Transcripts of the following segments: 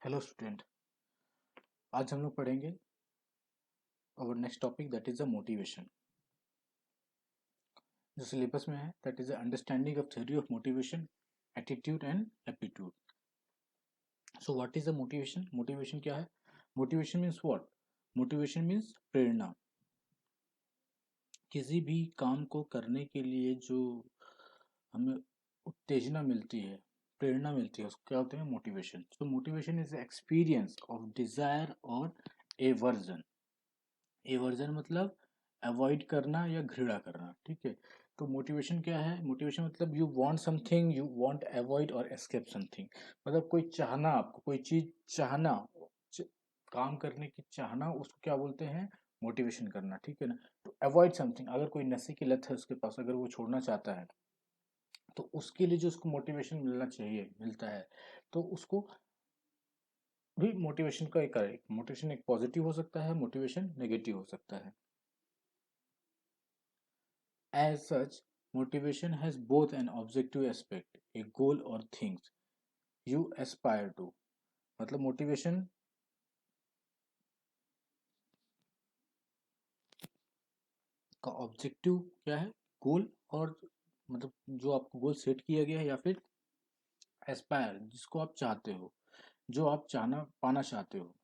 Hello student. आज हम लोग पढ़ेंगे और next topic that is the motivation. जो सिलेबस में है that is the understanding of theory of motivation, attitude and aptitude. So what is the motivation? Motivation क्या है? Motivation means what? Motivation means प्रेरणा। किसी भी काम को करने के लिए जो हमें उत्तेजना मिलती है, प्रेरणा मिलती है, उसको क्या होते हैं? Motivation. So motivation is experience of desire और एवर्जन। एवर्जन मतलब अवॉइड करना या घृणा करना, ठीक है। तो मोटिवेशन क्या है? मोटिवेशन मतलब you want something, you want avoid और एस्केप समथिंग। मतलब कोई चाहना, आपको कोई चीज चाहना, च, काम करने की चाहना, उसको क्या बोलते हैं? मोटिवेशन करना, ठीक है ना। तो अवॉइड समथिंग, अगर कोई नशे की लत है उसके पास, अगर वो छोड़ना चाहता है तो उसके लिए जो उसको मोटिवेशन मिलना चाहिए मिलता है, तो उसको भी मोटिवेशन का एक मोटिवेशन एक पॉजिटिव हो सकता है, मोटिवेशन नेगेटिव हो सकता है। As such, motivation has both an objective aspect, a goal or things you aspire to। मतलब मोटिवेशन का ऑब्जेक्टिव क्या है? गोल, और मतलब जो आपको गोल सेट किया गया है, या फिर एस्पायर जिसको आप चाहते हो, जो आप चाहना पाना चाहते हो।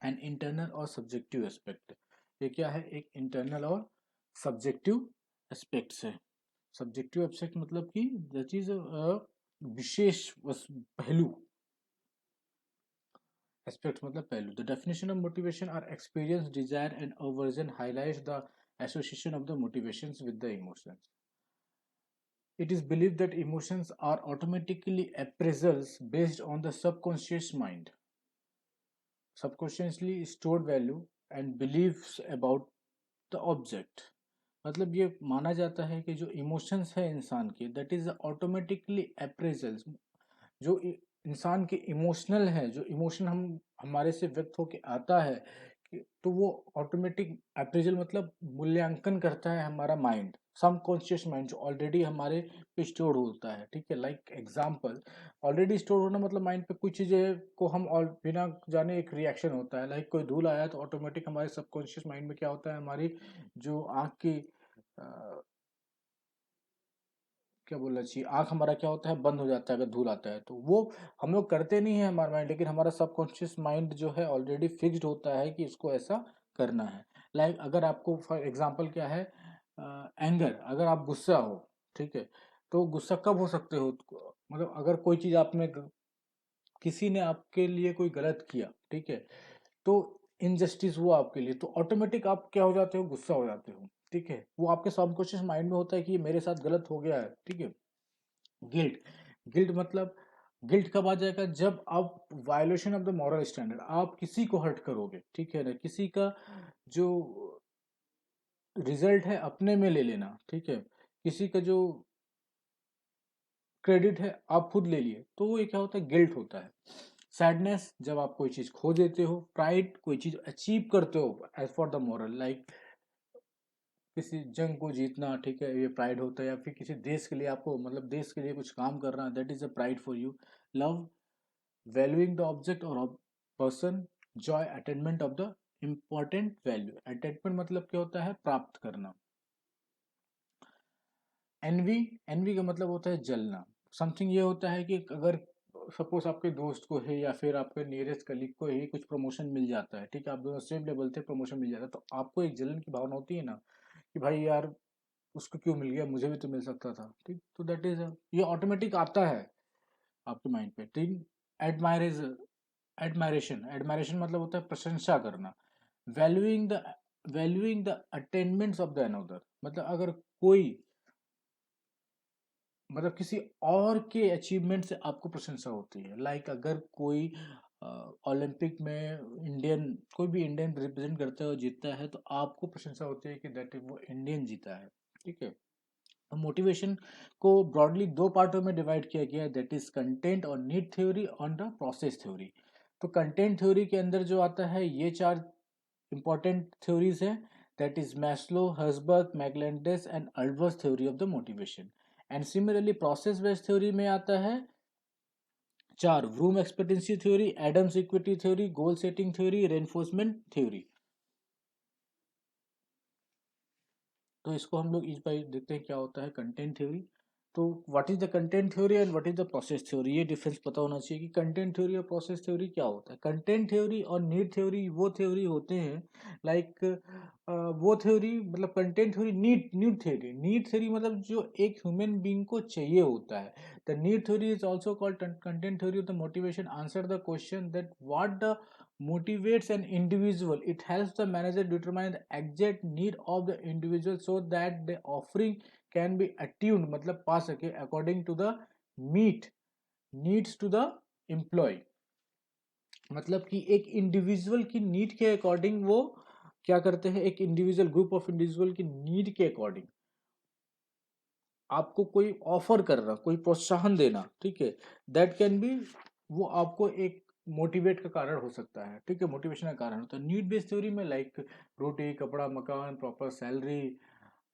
एंड इंटरनल और सब्जेक्टिव एस्पेक्ट, ये क्या है? एक इंटरनल और सब्जेक्टिव एस्पेक्ट्स है। सब्जेक्टिव एस्पेक्ट मतलब कि दैट इज विशेष पहलू। Aspects मतलब पहलू। The definition of motivation are experience, desire and aversion highlights the association of the motivations with the emotions. It is believed that emotions are automatically appraisals based on the subconscious mind, subconsciously stored value and beliefs about the object। मतलब ये माना जाता है कि जो emotions है इंसान के, दैट इज ऑटोमेटिकली अप्रेजल्स। जो इंसान के इमोशनल है, जो इमोशन हम हमारे से व्यक्त होके आता है तो वो ऑटोमेटिक अप्रेजल मतलब मूल्यांकन करता है हमारा माइंड, सबकॉन्शियस माइंड जो ऑलरेडी हमारे पे स्टोर होता है, ठीक है। लाइक एग्जांपल, ऑलरेडी स्टोर होना मतलब माइंड पे कुछ चीजें को हम और बिना जाने एक रिएक्शन होता है। लाइक कोई धूल आया तो ऑटोमेटिक हमारे सबकॉन्शियस माइंड में क्या होता है? हमारी जो आँख की क्या बोलना चाहिए, आंख हमारा क्या होता है? बंद हो जाता है अगर धूल आता है तो। वो हम लोग करते नहीं है हमारा माइंड, लेकिन हमारा सबकॉन्शियस माइंड जो है ऑलरेडी फिक्स्ड होता है कि इसको ऐसा करना है। लाइक अगर आपको फॉर एग्जांपल क्या है, एंगर, अगर आप गुस्सा हो, ठीक है, तो गुस्सा कब हो सकते हो? मतलब अगर कोई चीज किसी ने आपके लिए कोई गलत किया, ठीक है, तो इनजस्टिस हुआ आपके लिए, तो ऑटोमेटिक आप क्या हो जाते हो? गुस्सा हो जाते हो, ठीक है। वो आपके सबकॉन्शियस माइंड में होता है कि ये मेरे साथ गलत हो गया है, ठीक है। गिल्ट, गिल्ट मतलब गिल्ट कब आ जाएगा? जब आप violation of the moral standard, आप किसी को हर्ट करोगे, ठीक है ना, किसी का जो रिजल्ट है अपने में ले लेना, ठीक है, किसी का जो क्रेडिट है आप खुद ले लिए, तो वो ये क्या होता है? गिल्ट होता है। सैडनेस, जब आप कोई चीज खो देते हो। प्राइड, कोई चीज अचीव करते हो as for the moral, like किसी जंग को जीतना, ठीक है, ये प्राइड होता है। या फिर किसी देश के लिए आपको मतलब देश के लिए कुछ काम करना, that is a pride for you. Love, valuing the object or person। joy, attainment of the important value। attainment मतलब क्या होता है? प्राप्त करना। envy, envy का मतलब होता है जलना। समथिंग ये होता है कि अगर सपोज आपके दोस्त को है या फिर आपके नियरेस्ट कलीग को ही कुछ प्रमोशन मिल जाता है, ठीक है, आप दोनों सेम लेवल थे, प्रमोशन मिल जाता है, तो आपको एक जलन की भावना होती है ना कि भाई यार उसको क्यों मिल गया, मुझे भी तो मिल सकता था, ठीक। तो दैट इज, ये ऑटोमेटिक आता है आपके माइंड पे। तीन, एडमायरेज, एडमायरेशन, एडमायरेशन मतलब होता है प्रशंसा करना। Valuing the, valuing the attainments of the another, मतलब अगर कोई मतलब किसी और के अचीवमेंट से आपको प्रशंसा होती है। लाइक अगर कोई ओलंपिक में इंडियन, कोई भी इंडियन रिप्रेजेंट करता है और जीतता है, तो आपको प्रशंसा होती है कि दैट वो इंडियन जीता है, ठीक है। मोटिवेशन को ब्रॉडली दो पार्टों में डिवाइड किया गया है, दैट इज कंटेंट और need theory on the process theory. तो कंटेंट थ्योरी के अंदर जो आता है, ये चार इंपॉर्टेंट थ्योरीज हैं, that is Maslow, Herzberg, McClelland's and अल्वर्स theory of the motivation. And similarly process based theory में आता है 4 Vroom expectancy theory, Adams equity theory, goal setting theory, reinforcement theory. तो इसको हम लोग इस बार देखते हैं क्या होता है कंटेंट थ्योरी। तो what is the content theory and what is the process theory, ये डिफरेंस पता होना चाहिए कि कंटेंट थ्योरी और प्रोसेस थ्योरी क्या होता है। कंटेंट थ्योरी और नीड थ्योरी वो थ्योरी होते हैं लाइक वो थ्योरी मतलब कंटेंट थ्योरी नीड थ्योरी मतलब जो एक ह्यूमन बीइंग को चाहिए होता है। The need theory is also called content theory of the motivation answer the question that what the motivates an individual. It helps the manager determine the exact need of the individual so that the offering can be attuned मतलब पा सके according to the meet needs to the employee। मतलब कि एक individual की need के according वो क्या करते हैं, एक इंडिविजुअल ग्रुप ऑफ इंडिविजुअल की नीड के अकॉर्डिंग आपको कोई ऑफर करना, कोई प्रोत्साहन देना, ठीक है, दैट कैन बी, वो आपको एक मोटिवेट का कारण हो सकता है, ठीक है, मोटिवेशन का कारण होता है। नीड बेस्ड थ्योरी में लाइक रोटी कपड़ा मकान प्रॉपर सैलरी,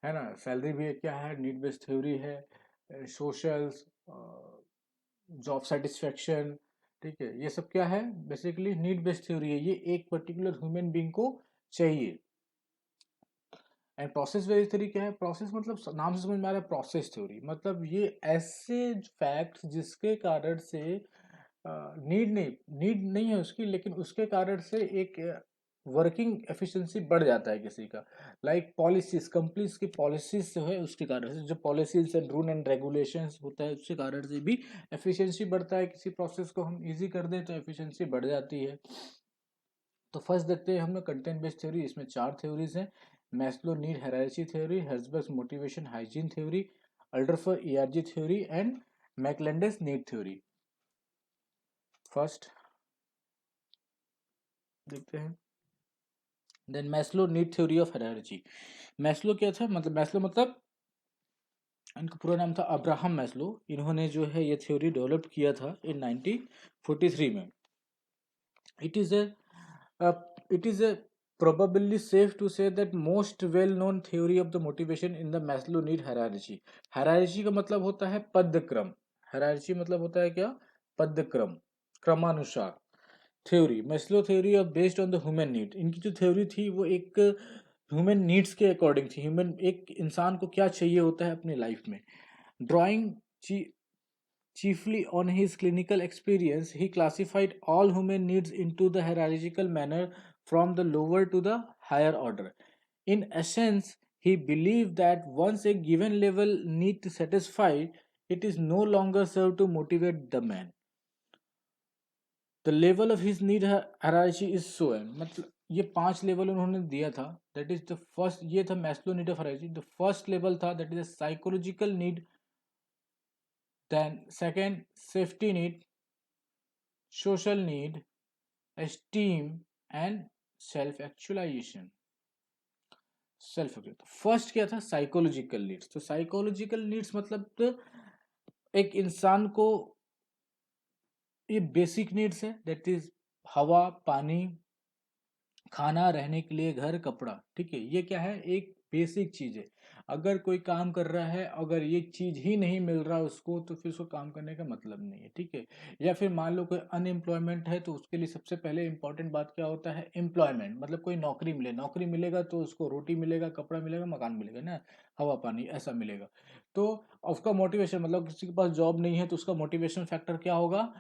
है ना, सैलरी भी एक क्या है, नीड बेस्ड थ्योरी है। सोशल्स, जॉब सेटिस्फेक्शन, ठीक है, ये सब क्या है, बेसिकली नीड बेस्ड थ्योरी है, ये एक पर्टिकुलर ह्यूमन बीइंग को चाहिए। एंड प्रोसेस बेस्ड थ्योरी क्या है, प्रोसेस मतलब नाम से समझ में आ रहा है, प्रोसेस थ्योरी मतलब ये ऐसे फैक्ट्स जिसके कारण से नीड नहीं है उसकी, लेकिन उसके कारण से एक वर्किंग एफिशिएंसी बढ़ जाता है किसी का। लाइक पॉलिसीज, कंपनीज की पॉलिसीज जो है उसके कारण से, जो policies and rule and regulations होता है उसके कारण से भी एफिशिएंसी बढ़ता है। किसी प्रोसेस को हम इजी कर दें तो एफिशिएंसी बढ़ जाती है। तो फर्स्ट देखते हैं हम लोग कंटेंट बेस्ड थ्योरी, इसमें 4 थ्योरीज हैं। Maslow need hierarchy theory, Herzberg motivation hygiene theory, Alderfer ERG theory and McClelland's need theory. First देखते हैं, then Maslow need theory of hierarchy. Maslow क्या था, मतलब मैस्लो मतलब इनका पूरा नाम था अब्राहम मैस्लो। इन्होंने जो है ये थ्योरी डेवलप किया था इन 1943 में। It is a it is a probably safe to say that most well-known theory of the motivation in the Maslow need hierarchy। hierarchy का मतलब होता है पदक्रम। hierarchy मतलब होता है क्या, पदक्रम, क्रमानुसार। Theory Maslow theory of based on the human need, इनकी जो थ्योरी थी वो एक ह्यूमन नीड्स के अकॉर्डिंग थी। ह्यूमन, एक इंसान को क्या चाहिए होता है अपनी लाइफ में। Drawing chiefly on his clinical experience, he classified all human needs into the hierarchical manner from the lower to the higher order. In essence, he believed that once a given level need to satisfy, it is no longer served to motivate the man. The level of his need hierarchy is so है, मतलब ये 5 level उन्होंने दिया था। That is the first, ये था Maslow need of hierarchy. The first level था that is psychological need, then second safety need, social need, esteem and self actualization। First क्या था, साइकोलॉजिकल नीड्स। तो साइकोलॉजिकल नीड्स मतलब तो एक इंसान को ये बेसिक नीड्स है, दैट इज हवा पानी खाना, रहने के लिए घर कपड़ा, ठीक है, ये क्या है, एक बेसिक चीज है। अगर कोई काम कर रहा है, अगर ये चीज ही नहीं मिल रहा उसको, तो फिर उसको काम करने का मतलब नहीं है, ठीक है। या फिर मान लो कोई अनएम्प्लॉयमेंट है, तो उसके लिए सबसे पहले इंपॉर्टेंट बात क्या होता है, एम्प्लॉयमेंट, मतलब कोई नौकरी मिले, नौकरी मिलेगा तो उसको रोटी मिलेगा, कपड़ा मिलेगा, मकान मिलेगा ना, हवा पानी ऐसा मिलेगा। तो उसका मोटिवेशन, मतलब किसी के पास जॉब नहीं है तो उसका मोटिवेशन फैक्टर क्या होगा,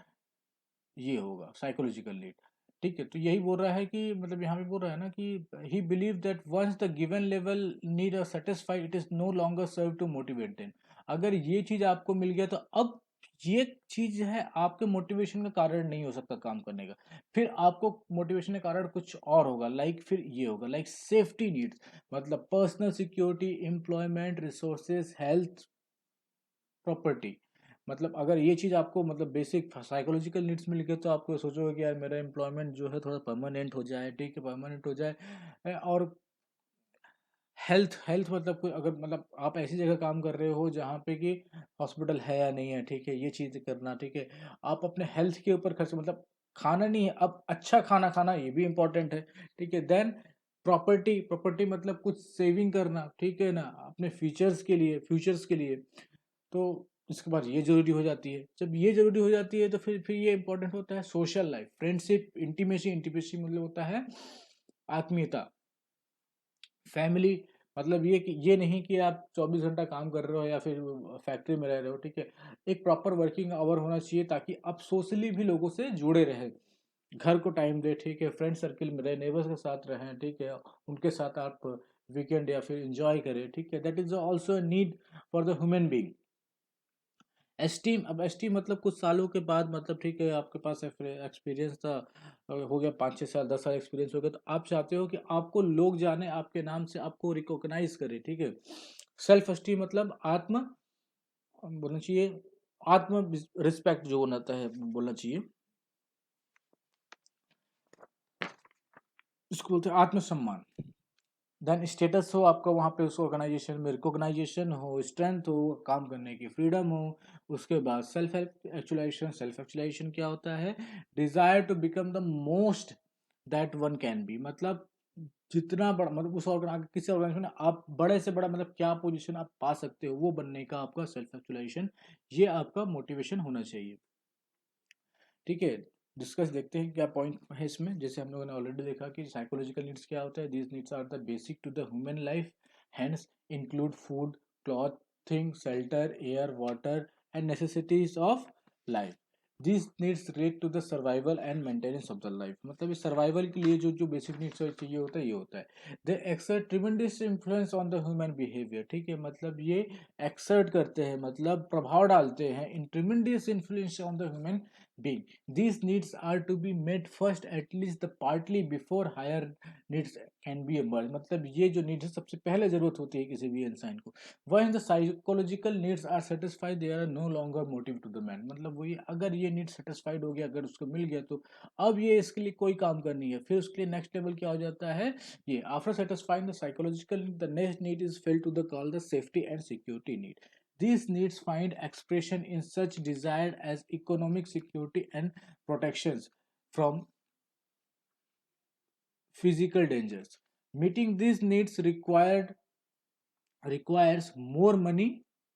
ये होगा साइकोलॉजिकल नीड। ठीक है, तो यही बोल रहा है कि मतलब यहाँ पे बोल रहा है ना कि he believe that once the given level need are satisfied it is no longer serve to motivate them. अगर ये चीज आपको मिल गया तो अब ये चीज है आपके मोटिवेशन का कारण नहीं हो सकता काम करने का। फिर आपको मोटिवेशन का कारण कुछ और होगा, लाइक फिर ये होगा लाइक सेफ्टी नीड्स, मतलब personal security, employment, resources, health, property. मतलब अगर ये चीज़ आपको मतलब बेसिक साइकोलॉजिकल नीड्स मिल गए तो आपको सोचोगे कि यार मेरा एम्प्लॉयमेंट जो है थोड़ा परमानेंट हो जाए, ठीक है, परमानेंट हो जाए। और हेल्थ, हेल्थ मतलब कोई अगर मतलब आप ऐसी जगह काम कर रहे हो जहाँ पे कि हॉस्पिटल है या नहीं है, ठीक है, ये चीज़ करना, ठीक है। आप अपने हेल्थ के ऊपर खर्च, मतलब खाना नहीं है, अब अच्छा खाना खाना ये भी इंपॉर्टेंट है, ठीक है। देन प्रॉपर्टी, प्रॉपर्टी मतलब कुछ सेविंग करना, ठीक है ना, अपने फ्यूचर्स के लिए, फ्यूचर्स के लिए। तो इसके बाद ये जरूरी हो जाती है। जब ये जरूरी हो जाती है तो फिर ये इंपॉर्टेंट होता है social life, friendship, intimacy. Intimacy मतलब होता है आत्मीयता, फैमिली। मतलब ये कि ये नहीं कि आप 24 घंटा काम कर रहे हो या फिर फैक्ट्री में रह रहे हो, ठीक है। एक प्रॉपर वर्किंग आवर होना चाहिए ताकि आप सोशली भी लोगों से जुड़े रहे, घर को टाइम दे, ठीक है, फ्रेंड सर्किल में रहे, नेबर्स के साथ रहें, ठीक है, उनके साथ आप वीकेंड या फिर एंजॉय करें, ठीक है। That is also need for the human being. Esteem, अब एस्टीम मतलब कुछ सालों के बाद, मतलब ठीक है आपके पास एक्सपीरियंस था, हो गया 5 6 साल 10 साल एक्सपीरियंस हो गया, तो आप चाहते हो कि आपको लोग जाने, आपके नाम से आपको रिकॉग्नाइज करे, ठीक है। सेल्फ एस्टीम मतलब आत्म बोलना चाहिए, आत्म रिस्पेक्ट जो होता है बोलना चाहिए, इसको बोलते हैं आत्मसम्मान। देन स्टेटस हो आपका वहाँ पे उस ऑर्गेनाइजेशन में, रिकॉग्नाइजेशन हो, स्ट्रेंथ हो, काम करने की फ्रीडम हो। उसके बाद सेल्फ एक्चुअलाइजेशन। सेल्फ एक्चुअलाइजेशन क्या होता है? Desire to become the most that one can be. मतलब जितना बड़ा, मतलब उस किसी ऑर्गेनाइजेशन में आप बड़े से बड़ा, मतलब क्या पोजीशन आप पा सकते हो, वो बनने का आपका सेल्फ एक्चुअलाइजेशन, ये आपका मोटिवेशन होना चाहिए, ठीक है। डिस्कस देखते हैं क्या पॉइंट है इसमें। जैसे हम लोगों ने ऑलरेडी देखा कि साइकोलॉजिकल नीड्स क्या होता है, these needs are the basic to the human life, hence include food, clothing, shelter, air, water and necessities of life. These needs relate to the survival and maintenance of the life. मतलब इस survival के लिए जो जो basic needs चाहिए होता है, ये होता है। They exert tremendous influence on the human behaviour, ठीक है। मतलब ये एक्सर्ट करते हैं, मतलब प्रभाव डालते हैं, इन tremendous influence on the human being. These needs are to be met first, at least the partly before higher needs can be emerged. मतलब ये जो नीड्स है सबसे पहले जरूरत होती है किसी भी इंसान को। when the psychological needs are satisfied, they are no longer motive to the man. मतलब वही, अगर ये नीड सेटिस्फाइड हो गया, अगर उसको मिल गया, तो अब ये इसके लिए कोई काम करनी है। फिर उसके लिए नेक्स्ट लेवल क्या हो जाता है, ये after satisfying the psychological, the next need is fail to the call the safety and security need. These needs find expression in such desired as economic security and protections from physical dangers. Meeting these needs requires more money,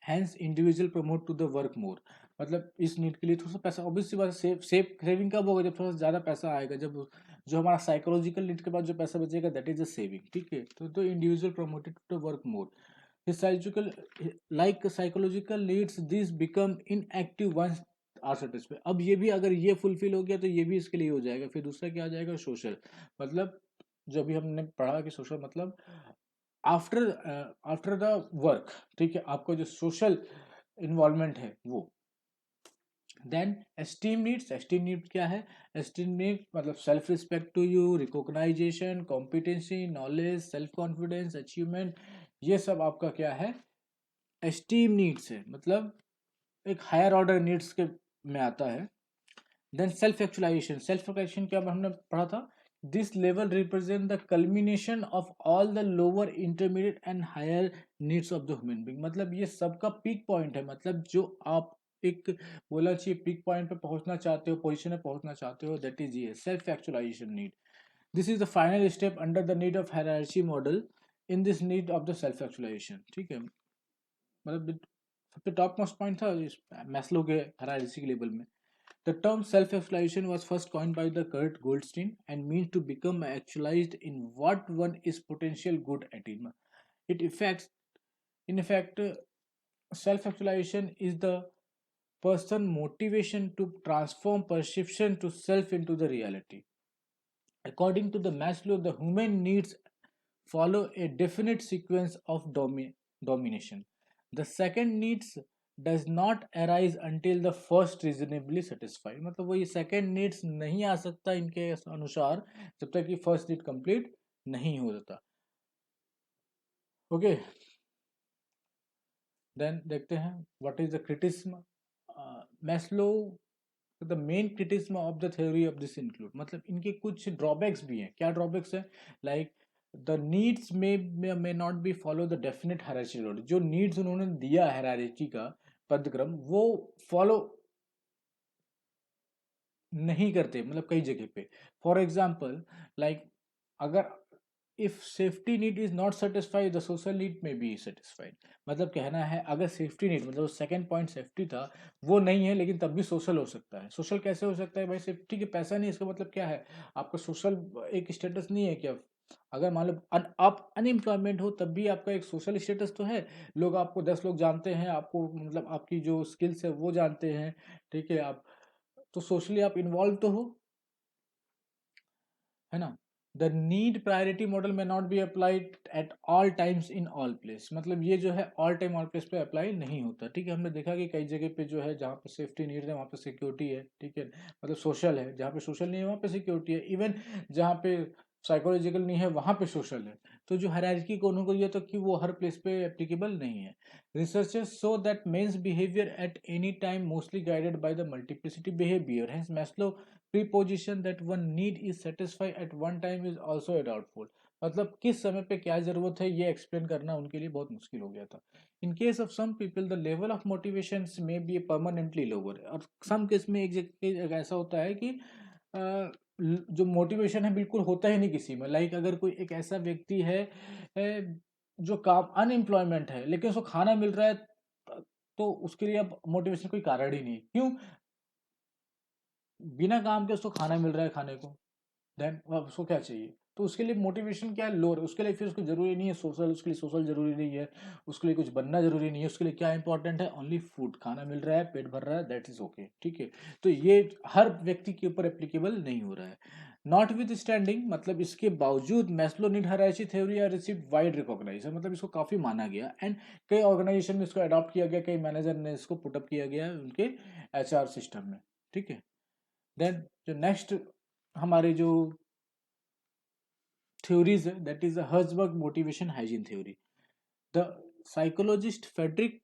hence individual promote to the work more. मतलब इस need के लिए थोड़ा सा पैसा, obvious सी बात है, saving कब होगा, जब थोड़ा सा ज़्यादा पैसा आएगा, जब जो हमारा साइकोलॉजिकल नीड के बाद जो पैसा बचेगा, दैट इज अ सेविंग, ठीक है। तो individual promoted to work more. Psychological, like psychological needs, these become inactive once are satisfied। अब ये भी, अगर ये फुलफिल हो गया तो ये भी इसके लिए हो जाएगा। फिर दूसरा क्या आ जाएगा, सोशल। मतलब जो भी हमने पढ़ा कि सोशल मतलब आफ्टर आफ्टर द वर्क, ठीक है, आपका जो सोशल इन्वॉल्वमेंट है वो। देन एस्टीम नीड क्या है? एस्टीम नीड मतलब self respect to you, recognization, competency, knowledge, self confidence, achievement, ये सब आपका क्या है, एस्टीम नीड्स है। मतलब एक हायर ऑर्डर नीड्स के में आता है। Then self actualization. Self actualization क्या हमने पढ़ा था, this level represent the culmination of all the lower intermediate and higher needs of the human being. मतलब ये सबका पीक पॉइंट है। मतलब जो आप एक बोला चाहिए पीक पॉइंट पे पहुंचना चाहते हो, पोजीशन में पहुंचना चाहते हो, दैट इज ये self actualization need. This is the final step under the need of hierarchy model in this need of the self actualization, ठीक है। मतलब सबसे टॉप मोस्ट पॉइंट था इस मैस्लो के हायरार्की के लेवल में। The term self-actualization was first coined by the Kurt Goldstein and means to become actualized in what one is potential good at. It affects, in effect, self-actualization is the person motivation to transform perception to self into the reality. According to the Maslow, the human needs follow a definite sequence of domination. The second needs does not arise until the first reasonably satisfied। मतलब वो ये second needs नहीं आ सकता इनके अनुसार जब तक कि फर्स्ट नीड कंप्लीट नहीं हो जाता। ओके, देन देखते हैं what is the criticism Maslow. The main criticism of the theory of this include, मतलब इनके कुछ ड्रॉबैक्स भी हैं। क्या ड्रॉबैक्स है? Like the needs may not be follow the definite hierarchy order. जो नीड्स उन्होंने दिया हायरार्की का पदक्रम, वो फॉलो नहीं करते, मतलब कई जगह पे। फॉर एग्जाम्पल, लाइक अगर if safety need is not satisfied the social need में बी सेटिस्फाइड। मतलब कहना है अगर सेफ्टी नीड मतलब सेकंड पॉइंट सेफ्टी था वो नहीं है लेकिन तब भी सोशल हो सकता है। सोशल कैसे हो सकता है भाई? सेफ्टी के पैसा नहीं, इसका मतलब क्या है? आपका सोशल एक स्टेटस नहीं है क्या? अगर मान लो आप अनएम्प्लॉयमेंट हो तब भी आपका एक सोशल स्टेटस तो है। लोग आपको 10 लोग जानते हैं, आपको मतलब आपकी जो स्किल्स है वो जानते हैं, ठीक है? आप तो सोशली आप इन्वॉल्व तो हो, है ना? द नीड प्रायोरिटी मॉडल में not be applied at all times in all place. मतलब ये जो है ऑल टाइम ऑल प्लेस पे अप्लाई नहीं होता, ठीक है? हमने देखा कि कई जगह पे जो है जहाँ पे सेफ्टी नीड है वहाँ पे सिक्योरिटी है, ठीक है? मतलब सोशल है, जहाँ पे सोशल नहीं है वहाँ पे सिक्योरिटी है, इवन जहाँ पे साइकोलॉजिकल नहीं है वहाँ पे सोशल है। तो जो हायरार्की को उन्होंने ये तो कि वो हर प्लेस पे एप्लीकेबल नहीं है। Researchers show that men's behaviour at any time mostly guided by the multiplicity behaviour, hence Maslow preposition that one need is satisfied at one time is also a doubtful। मतलब किस समय पे क्या जरूरत है ये एक्सप्लेन करना उनके लिए बहुत मुश्किल हो गया था। In case of some people the level of motivation में बी परमानेंटली लोअर। और सम केस में एक जगह ऐसा होता है कि जो मोटिवेशन है बिल्कुल होता ही नहीं किसी में। लाइक अगर कोई एक ऐसा व्यक्ति है जो काम अनएम्प्लॉयमेंट है लेकिन उसको खाना मिल रहा है तो उसके लिए अब मोटिवेशन कोई कारण ही नहीं। क्यों? बिना काम के उसको खाना मिल रहा है खाने को, देन उसको क्या चाहिए? तो उसके लिए मोटिवेशन क्या है? लोअर। उसके लिए फिर उसको जरूरी नहीं है सोशल, उसके लिए सोशल जरूरी नहीं है, उसके लिए कुछ बनना जरूरी नहीं है। उसके लिए क्या इंपॉर्टेंट है? ओनली फूड, खाना मिल रहा है, पेट भर रहा है, दैट इज ओके, ठीक है? तो ये हर व्यक्ति के ऊपर एप्लीकेबल नहीं हो रहा है। नॉट विद स्टैंडिंग मतलब इसके बावजूद Maslow need hierarchy theory are receive wide recognization. मतलब इसको काफी माना गया एंड कई ऑर्गेनाइजेशन में इसको अडॉप्ट किया गया, कई मैनेजर ने इसको पुटअप किया गया उनके HR सिस्टम में, ठीक है? देन जो नेक्स्ट हमारे जो theories है that is the Herzberg motivation hygiene theory। The psychologist Frederick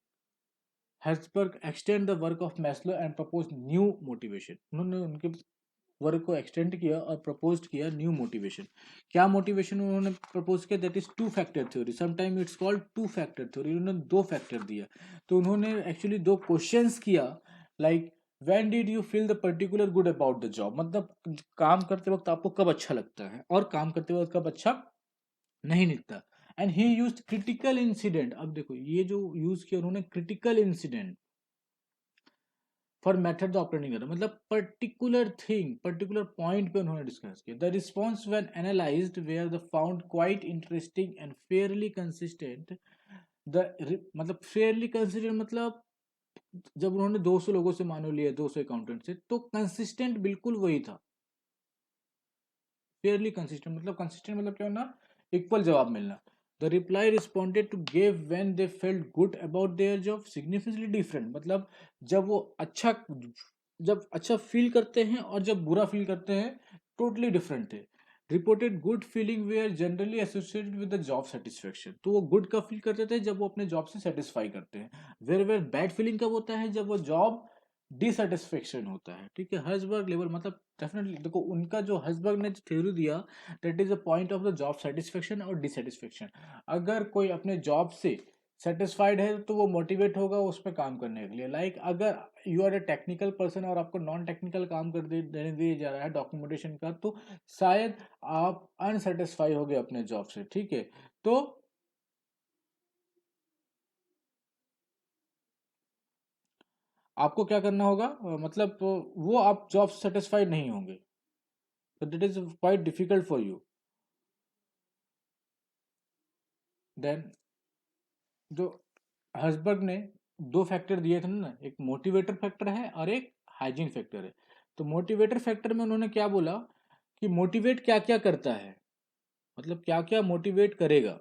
Herzberg extend the work of Maslow and proposed new motivation। उन्होंने उनके वर्क को एक्सटेंड किया और प्रपोज किया न्यू मोटिवेशन। क्या मोटिवेशन उन्होंने प्रपोज किया? That is to factor theory, sometime it's called to factor theory. उन्होंने दो फैक्टर दिया। तो उन्होंने एक्चुअली दो क्वेश्चंस किया, like when did you feel the particular good about the job. मतलब काम करते वक्त आपको कब अच्छा लगता है और काम करते वक्त कब अच्छा नहीं निकता। And he used critical incident. अब देखो ये जो यूज किया उन्होंने critical incident for method operating कर, मतलब पर्टिकुलर थिंग पर्टिकुलर पॉइंट पे उन्होंने डिस्कस किया। The response when analysed were the found quite interesting and fairly consistent. मतलब फेयरली कंसिस्टेंट मतलब जब उन्होंने 200 लोगों से मानो लिया, 200 अकाउंटेंट से, तो कंसिस्टेंट बिल्कुल वही था। फेयरली कंसिस्टेंट मतलब कंसिस्टेंट मतलब क्या होना? इक्वल जवाब मिलना। The reply responded to give when they felt good about their job significantly different. मतलब जब वो अच्छा फील करते हैं और जब बुरा फील करते हैं टोटली डिफरेंट थे। Reported good feeling were generally associated with the job satisfaction. तो वो गुड कब फील करते थे? जब वो अपने जॉब से सेटिस्फाई करते हैं। वेयर वेयर बैड फीलिंग कब होता है? जब वो जॉब डिससेटिस्फेक्शन होता है, ठीक है? हर्सबर्ग लेवल मतलब डेफिनेटली देखो उनका जो हर्सबर्ग ने थ्योरी दिया that is a point of the job satisfaction और डिससेटिस्फेक्शन। अगर कोई अपने जॉब से सेटिस्फाइड है तो वो मोटिवेट होगा उस पर काम करने के लिए। लाइक अगर you are a technical person और आपको नॉन टेक्निकल काम कर देने दिया जा रहा है डॉक्यूमेंटेशन का, तो शायद आप अनसेटिस्फाई हो गए अपने जॉब से, ठीक है? तो आपको क्या करना होगा? मतलब वो आप जॉब सेटिस्फाइड नहीं होंगे, तो that is quite difficult for you. Then जो हर्सबर्ग ने दो फैक्टर दिए थे ना, एक मोटिवेटर फैक्टर है और एक हाइजीन फैक्टर है। तो मोटिवेटर फैक्टर में उन्होंने क्या बोला कि मोटिवेट क्या क्या करता है, मतलब क्या क्या मोटिवेट करेगा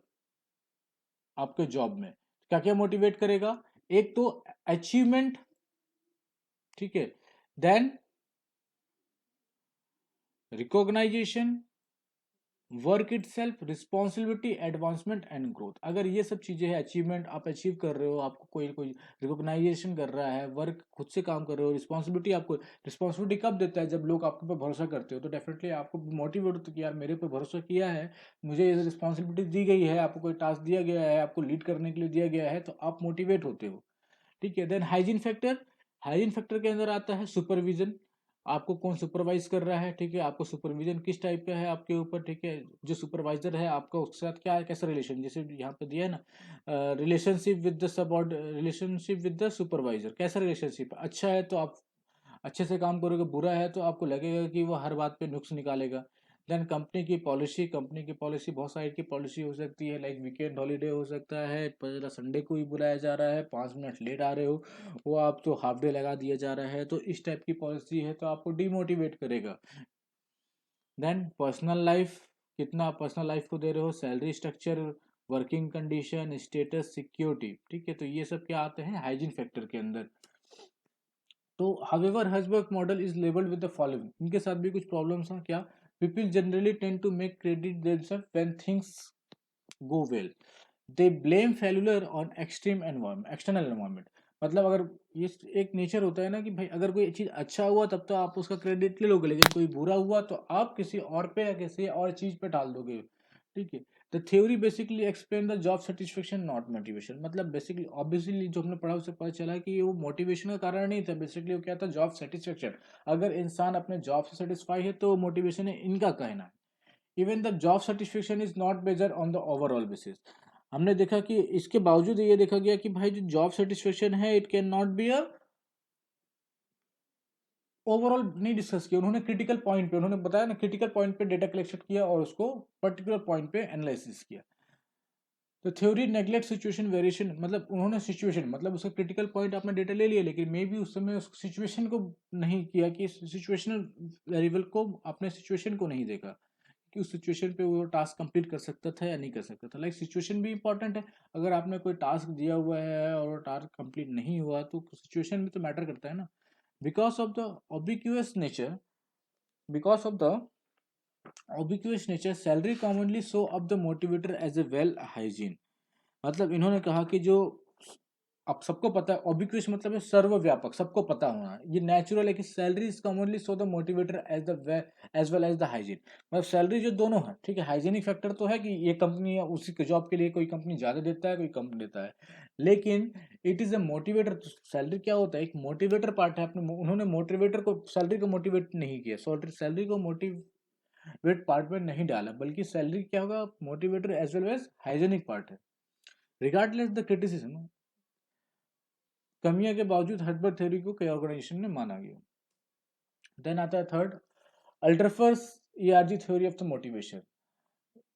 आपके जॉब में। क्या क्या मोटिवेट करेगा? एक तो अचीवमेंट, ठीक है? Then recognization, work itself, responsibility, advancement and growth. अगर ये सब चीजें हैं, अचीवमेंट आप अचीव कर रहे हो, आपको कोई कोई रिकॉग्नाइजेशन कर रहा है, वर्क खुद से काम कर रहे हो, रिस्पॉन्सिबिलिटी आपको रिस्पॉन्सिबिलिटी कब देता है? जब लोग आपके ऊपर भरोसा करते हो, तो डेफिनेटली आपको मोटिवेट होता है कि यार मेरे ऊपर भरोसा किया है, मुझे ये रिस्पॉन्सिबिलिटी दी गई है, आपको कोई टास्क दिया गया है, आपको लीड करने के लिए दिया गया है, तो आप मोटिवेट होते हो, ठीक है? Then hygiene factor, hygiene factor के अंदर आता है सुपरविजन। आपको कौन सुपरवाइज कर रहा है, ठीक है, आपको सुपरविजन किस टाइप का है आपके ऊपर, ठीक है, जो सुपरवाइजर है आपका उसके साथ क्या है, कैसा रिलेशन, जैसे यहाँ पे दिया है ना, relationship with the relationship with the supervisor, कैसा रिलेशनशिप, अच्छा है तो आप अच्छे से काम करोगे, बुरा है तो आपको लगेगा कि वो हर बात पे नुक्स निकालेगा। देन कंपनी की पॉलिसी बहुत साइड की पॉलिसी हो सकती है, लाइक वीकेंड हॉलीडे हो सकता है, पहला संडे को ही बुलाया जा रहा है, 5 मिनट लेट आ रहे हो वो आप तो हाफ डे लगा दिया जा रहा है, तो इस टाइप की पॉलिसी है तो आपको डिमोटिवेट करेगा। देन पर्सनल लाइफ, कितना आप पर्सनल लाइफ को दे रहे हो, salary structure, working condition, status, security, ठीक है, तो ये सब क्या आते हैं हाइजीन फैक्टर के अंदर। तो however Herzberg model is labelled with the following, इनके साथ भी कुछ प्रॉब्लम्स हैं क्या, people generally tend to make credit themselves when things go well, they blame failure on extreme environment, external environment. मतलब अगर ये एक नेचर होता है ना कि भाई अगर कोई चीज अच्छा हुआ तब तो आप उसका क्रेडिट ले लोगे, लेकिन कोई बुरा हुआ तो आप किसी और पे या किसी और चीज पे डाल दोगे, ठीक है। The theory basically explain the job satisfaction not motivation, मतलब बेसिकली ऑब्वियसली जो हमने पढ़ा उससे पता चला कि वो मोटिवेशन का कारण नहीं था, बेसिकली वो क्या था, जॉब सेटिस्फेक्शन। अगर इंसान अपने जॉब से सेटिस्फाई है तो मोटिवेशन है, इनका कहना है। Even the job satisfaction is not major on the overall basis, हमने देखा कि इसके बावजूद ये देखा गया कि भाई जो जॉब सेटिस्फेक्शन है it can not be a overall नहीं डिस्कस किया उन्होंने, क्रिटिकल पॉइंट पे उन्होंने बताया ना, क्रिटिकल पॉइंट पे डेटा कलेक्शन किया और उसको पर्टिकुलर पॉइंट पे एनालिसिस किया। तो थ्योरी नेग्लेक्ट सिचुएशन वेरिएशन, मतलब उन्होंने सिचुएशन मतलब उसका क्रिटिकल पॉइंट आपने डेटा ले लिया, लेकिन मे बी उस समय उस सिचुएशन को नहीं किया कि सिचुएशनल वेरिएबल को, आपने सिचुएशन को नहीं देखा कि उस सिचुएशन पे वो टास्क कंप्लीट कर सकता था या नहीं कर सकता था। लाइक सिचुएशन भी इंपॉर्टेंट है, अगर आपने कोई टास्क दिया हुआ है और टास्क कंप्लीट नहीं हुआ तो सिचुएशन भी तो मैटर करता है ना। Because of the ubiquitous nature, because of the ubiquitous nature salary commonly show up the motivator as a well hygiene, मतलब इन्होंने कहा कि जो अब सबको पता है, ऑबिक्विश मतलब है सर्वव्यापक, सबको पता होना, ये नेचुरल है कि salary is commonly so the motivator as well as the hygiene, मतलब सैलरी जो दोनों है, ठीक है, हाइजीनिक फैक्टर तो है कि ये कंपनी या उसी के जॉब के लिए कोई कंपनी ज्यादा देता है कोई कम देता है, लेकिन it is a motivator, salary क्या होता है, एक मोटिवेटर पार्ट है, अपने उन्होंने मोटिवेटर को सैलरी को मोटिवेट नहीं किया, सैलरी को मोटिवेट पार्ट में नहीं डाला, बल्कि सैलरी क्या होगा, motivator as well as hygienic part है। रिगार्डलेस द क्रिटिसिज्म, कमियों के बावजूद हर्टबर्ग थ्योरी को कई ऑर्गेनाइजेशन में माना गया। देन आता है third, Alderfer's ERG theory of the motivation.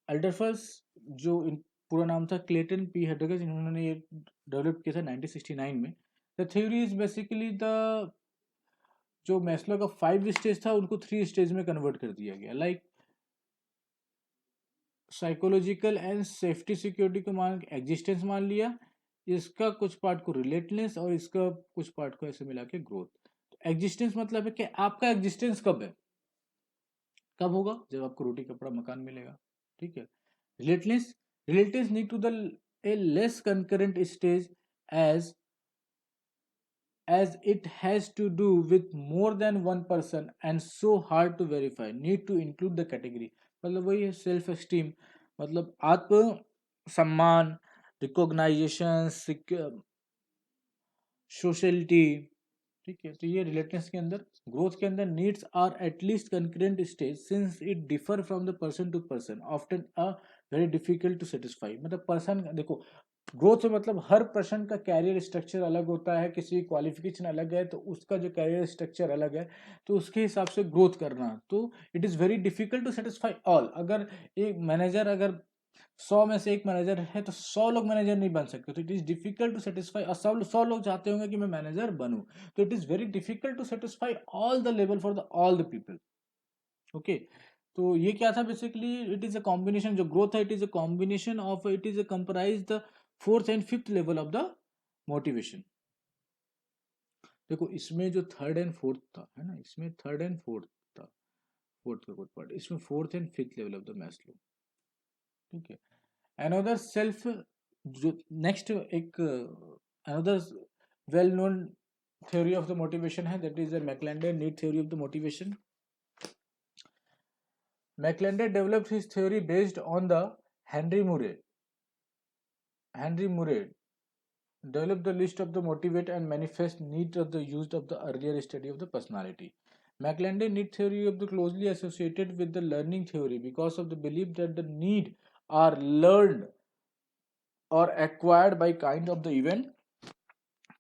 Alderfer's जो पूरा नाम था क्लेटन पी हेडगर्स, इन्होंने ये डेवलप किया था 1969 में। The theory is basically the, जो मैस्लो का 5 स्टेज था उनको 3 स्टेज में कन्वर्ट कर दिया गया, like psychological and safety security को मान एग्जिस्टेंस मान लिया, इसका कुछ पार्ट को रिलेटनेस और इसका कुछ पार्ट को ऐसे मिला के ग्रोथ। एग्जिस्टेंस मतलब है कि आपका एग्जिस्टेंस कब है, कब होगा, जब आपको रोटी कपड़ा मकान मिलेगा, ठीक है। Relatedness, relatives need to the a less concurrent stage as it has to do with more than one person and so hard to verify, need to include the category, मतलब वही है सेल्फ एस्टीम, मतलब आत्म सम्मान, recognition, sociality, ठीक है। तो ये रिलेटेंस के अंदर, ग्रोथ के अंदर needs are at least concurrent stage since it differ from the person to person often a very difficult to satisfy, मतलब पर्सन देखो, ग्रोथ में मतलब हर पर्सन का कैरियर स्ट्रक्चर अलग होता है, किसी क्वालिफिकेशन अलग है तो उसका जो कैरियर स्ट्रक्चर अलग है, तो उसके हिसाब से ग्रोथ करना, तो it is very difficult to satisfy all. अगर एक मैनेजर, अगर 100 में से एक मैनेजर है तो 100 लोग मैनेजर नहीं बन सकते, तो it is difficult to satisfy, और 100 लोग चाहते होंगे कि मैं मैनेजर बनूं, तो it is very difficult to satisfy all the level for the all the people, okay. तो ये क्या था basically, it is a combination, जो ग्रोथ है it is a combination of, it is a comprise the fourth and fifth level of the motivation. देखो इसमें जो third and fourth था, है ना, इसमें थर्ड एंड फोर्थ था, फोर्थ का कुछ पार्ट, इसमें fourth and fifth level of the Maslow, ठीक है। अनदर सेल्फ, जो नेक्स्ट एक another well known theory of the motivation है, that is the McClelland need theory of the motivation. McClelland developed his theory based on the Henry Murray, Henry Murray develop the list of the motivate and manifest need of the use of the earlier study of the personality, McClendon need theory of the closely associated with the learning theory because of the belief that the need are learned or acquired by kind of the event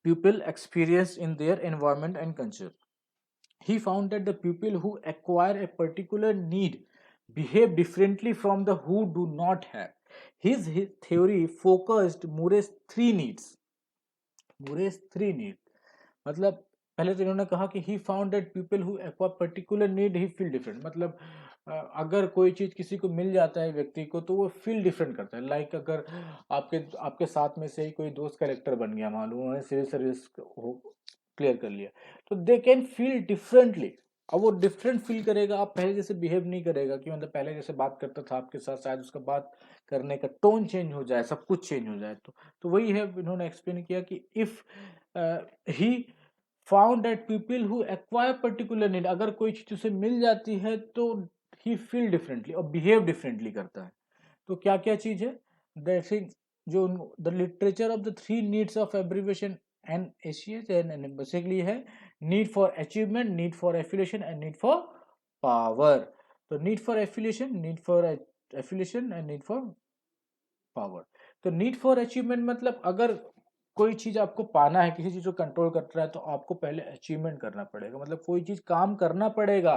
people experience in their environment and culture. He found that the people who acquire a particular need behave differently from the who do not have. His theory focused Murray's three needs. Murray's three needs. मतलब पहले तो इन्होंने कहा कि ही found that people who acquire particular need he feel different, मतलब अगर कोई चीज किसी को मिल जाता है व्यक्ति को तो वो फील डिफरेंट करता है। लाइक अगर आपके आपके साथ में से ही कोई दोस्त कलेक्टर बन गया, मालूम उन्होंने सिविल सर्विस क्लियर कर लिया, तो दे कैन फील डिफरेंटली। अब वो डिफरेंट फील करेगा, आप पहले जैसे बिहेव नहीं करेगा कि मतलब पहले जैसे बात करता था आपके साथ, शायद उसका बात करने का टोन चेंज हो जाए, सब कुछ चेंज हो जाए। तो वही है, इन्होंने एक्सप्लेन किया कि if he found that people who acquire particular need, अगर कोई चीज उसे मिल जाती है तो ही फील डिफरेंटली और बिहेव डिफरेंटली करता है। तो क्या क्या चीज है, दैट जो the literature of the three needs of abbreviation and एशियस एंड बेसिकली है need for achievement, need for affiliation and need for power. तो need for affiliation, need for affiliation and need for power. तो need for achievement मतलब अगर कोई चीज आपको पाना है, किसी चीज को कंट्रोल कर रहा है, तो आपको पहले अचीवमेंट करना पड़ेगा, मतलब कोई चीज काम करना पड़ेगा,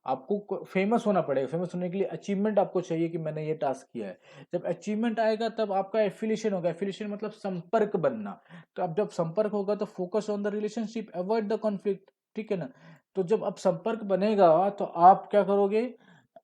आपको फेमस होना पड़ेगा। फेमस होने के लिए अचीवमेंट आपको चाहिए कि मैंने ये टास्क किया है। जब अचीवमेंट आएगा तब आपका एफिलिएशन होगा। एफिलिएशन मतलब संपर्क बनना। तो अब जब संपर्क होगा तो focus on the relationship, avoid the conflict, ठीक है ना। तो जब अब संपर्क बनेगा तो आप क्या करोगे,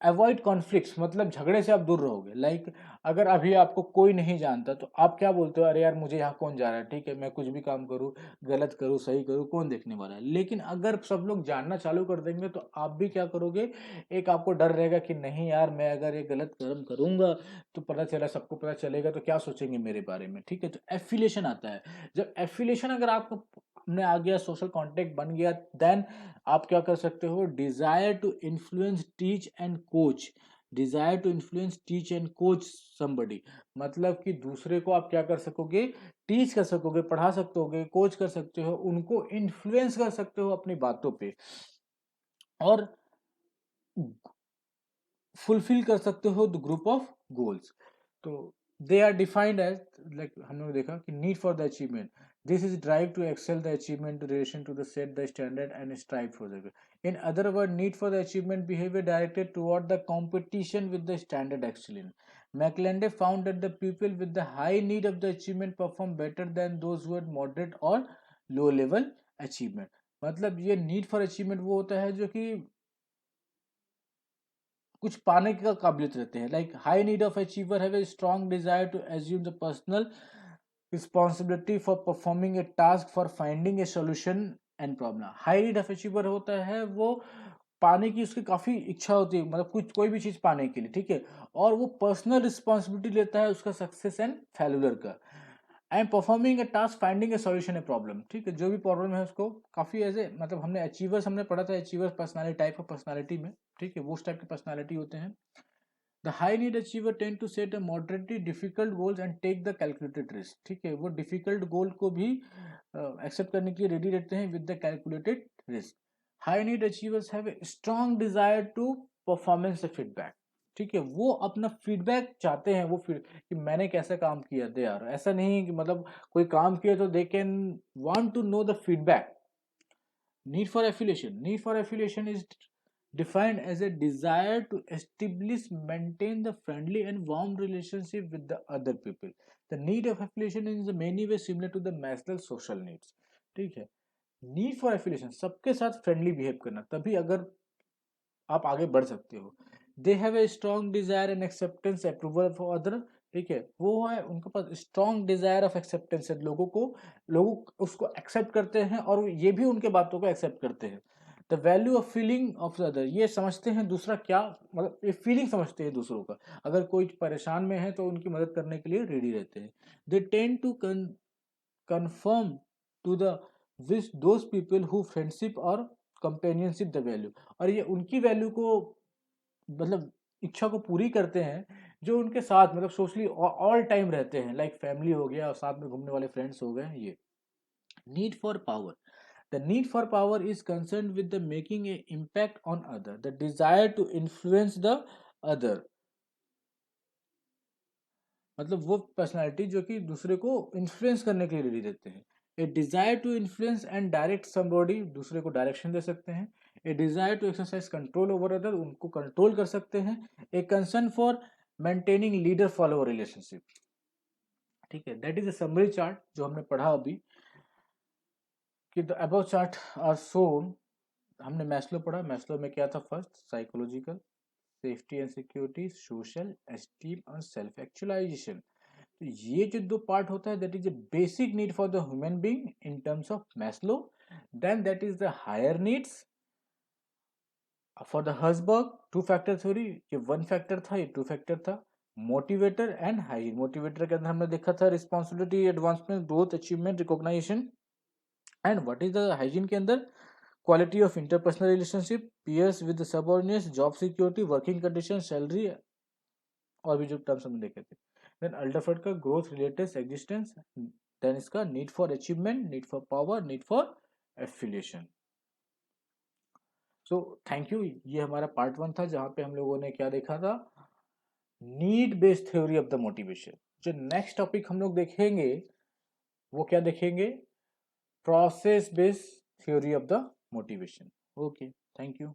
अवॉइड कॉन्फ्लिक्ट्स, मतलब झगड़े से आप दूर रहोगे। लाइक अगर अभी आपको कोई नहीं जानता तो आप क्या बोलते हो, अरे यार मुझे यहाँ कौन जा रहा है, ठीक है मैं कुछ भी काम करूँ, गलत करूँ सही करूँ, कौन देखने वाला है। लेकिन अगर सब लोग जानना चालू कर देंगे तो आप भी क्या करोगे, एक आपको डर रहेगा कि नहीं यार मैं अगर ये गलत कर्म करूंगा तो पता चला, सबको पता चलेगा तो क्या सोचेंगे मेरे बारे में, ठीक है। तो एफिलिएशन आता है। जब एफिलिएशन अगर आपको में आ गया, सोशल कॉन्टेक्ट बन गया, देन आप क्या कर सकते हो, desire to influence teach and coach. Desire to influence teach and coach somebody, मतलब कि दूसरे को आप क्या कर सकोगे, टीच कर सकोगे, पढ़ा सकते हो, कोच कर सकते हो, उनको इन्फ्लुएंस कर सकते हो अपनी बातों पे, और फुलफिल कर सकते हो द ग्रुप ऑफ गोल्स। तो they are defined as, like हम लोग देखा कि need for the achievement, this is drive to excel the achievement relation to the set the standard and strive for the, in other word need for the achievement behaviour directed toward the competition with the standard excellence. McClendon found that the people with the high need of the achievement perform better than those who had moderate or low level achievement. मतलब ये need for achievement वो होता है जो कि कुछ पाने का काबिलियत रहते हैं। Like high need of achiever have a strong desire to assume the personal responsibility for performing a task for finding a solution and problem. High need of achiever होता है वो पाने की उसकी काफी इच्छा होती है, मतलब कुछ कोई भी चीज पाने के लिए, ठीक है, और वो पर्सनल रिस्पॉन्सिबिलिटी लेता है उसका सक्सेस एंड फेल्यूर का। I am performing a task finding A solution a problem, ठीक है, जो भी प्रॉब्लम है उसको काफी ऐसे, मतलब हमने अचीवर्स हमने पढ़ा था, achievers personality type of personality में, ठीक है, वो उस टाइप की पर्सनालिटी होते हैं। The high need achiever tend to set a moderately difficult goals and take the calculated risk, ठीक है, वो डिफिकल्ट गोल को भी एक्सेप्ट करने के लिए रेडी रहते हैं with the calculated risk. High need achievers have a strong desire to performance feedback, ठीक है, वो अपना फीडबैक चाहते हैं, वो कि मैंने कैसा काम किया, दे यार ऐसा नहीं कि मतलब कोई काम किया तो they can want to know the feedback. Need for affiliation, need for affiliation is defined as a desire to establish, maintain the friendly and warm relationship with the other people. The need of affiliation is in many ways similar to the Maslow social needs, ठीक है। Need for affiliation, सबके साथ friendly behave करना, तभी अगर आप आगे बढ़ सकते हो। They have a strong desire and acceptance approval for other, ठीक है, वो है उनके पास स्ट्रॉन्ग डिजायर ऑफ एक्सेप्टेंस है, लोग उसको एक्सेप्ट करते हैं और ये भी उनके बातों को एक्सेप्ट करते हैं। The value of feeling of other, ये समझते हैं दूसरा क्या, मतलब ये फीलिंग समझते हैं दूसरों का, अगर कोई परेशान में है तो उनकी मदद करने के लिए रेडी रहते हैं। They tend to confirm to the which those people who friendship और कंपेनियनशिप द वैल्यू, और ये उनकी वैल्यू को, मतलब इच्छा को पूरी करते हैं जो उनके साथ मतलब सोशली ऑल टाइम रहते हैं, लाइक फैमिली हो गया और साथ में घूमने वाले फ्रेंड्स हो गए। ये need for power, The need for power is concerned with the making a impact on other, the desire to influence the other. मतलब वो पर्सनालिटी जो कि दूसरे को इन्फ्लुएंस करने के लिए रेडी रहते हैं. A desire to influence and direct somebody, दूसरे को डायरेक्शन दे सकते हैं. A desire to exercise control over other, उनको कंट्रोल कर सकते हैं. A concern for maintaining leader follower relationship. ठीक है, that is a summary chart जो हमने पढ़ा अभी कि the above chart are shown. हमने मैस्लो पढ़ा. मैस्लो में क्या था? First psychological, safety and security, social, esteem और सेल्फ एक्चुअलाइजेशन. तो ये जो दो पार्ट होता है, that is a basic need for the human being in terms of Maslow. Then that is the higher needs for the Herzberg two factor theory. ये one factor था, ये टू फैक्टर था. Motivator and hygiene. मोटिवेटर के अंदर हमने देखा था responsibility, advancement, growth, achievement, recognition. And what is the hygiene के अंदर? Quality of interpersonal relationship, peers with subordinates, job security, working condition, salary और भी जो टर्म्स हमने देखे थे. देन अल्टरफर्ड का ग्रोथ रिलेटेड एग्जिस्टेंस. देन इसका need for achievement, need for power, need for affiliation. So thank you. ये हमारा पार्ट 1 था जहां पे हम लोगों ने क्या देखा था? Need based theory of the motivation. जो नेक्स्ट टॉपिक हम लोग देखेंगे वो क्या देखेंगे? Process based theory of the motivation. Okay, thank you.